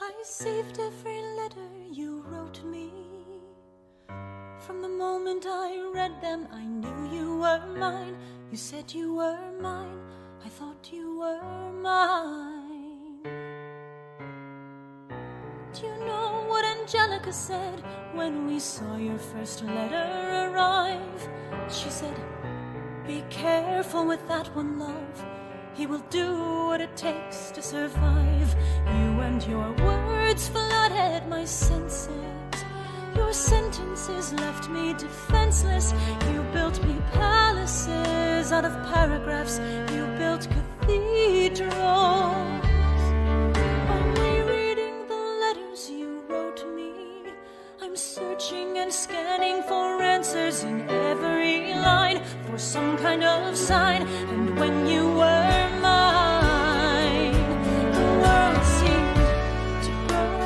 I saved every letter you wrote me. From the moment I read them, I knew you were mine. You said you were mine, I thought you were mine. Do you know what Angelica said when we saw your first letter arrive? She said, be careful with that one, love. He will do what it takes to survive. You and your words flooded my senses. Your sentences left me defenseless. You built me palaces out of paragraphs. You built cathedrals. Only reading the letters you wrote me. I'm searching and scanning for answers in every line, for some kind of sign. And when you were mine, the world seemed to burn.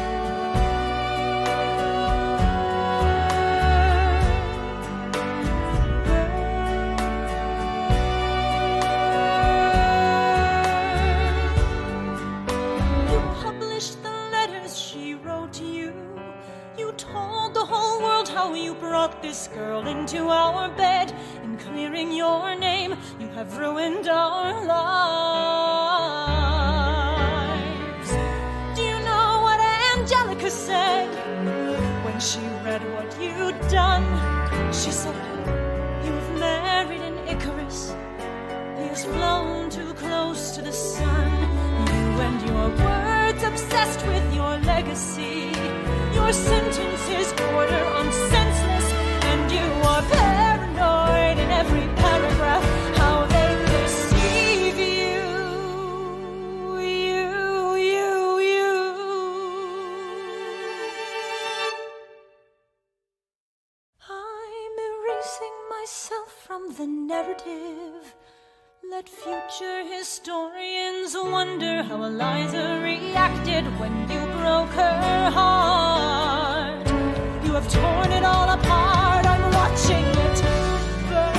You published the letters she wrote you. You told the whole world how you brought this girl into our bed. In clearing your name, you have ruined our lives. Do you know what Angelica said when she read what you'd done? She said, you've married an Icarus. He has flown too close to the sun. You and your words obsessed with your legacy. Your sentences border on senseless, and you are paranoid in every paragraph. How they deceive you. I'm erasing myself from the narrative. Let future historians wonder how Eliza reacted when you broke her heart. You have torn it all apart. I'm watching it burn.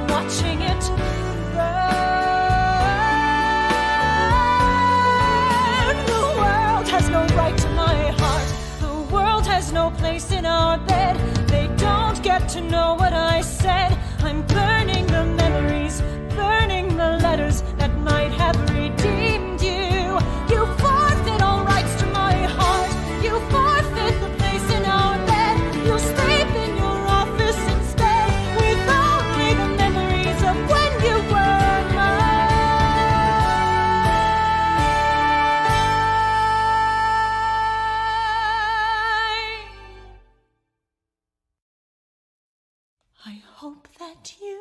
Watching it burn. The world has no right to my heart. The world has no place in our bed. They don't get to know what I said. I'm burning the memories, burning the letters that might have redeemed you. You forfeit all rights to my heart. You forfeit the place in our bed. You sleep in your office instead, with only the memories of when you were mine. I hope that you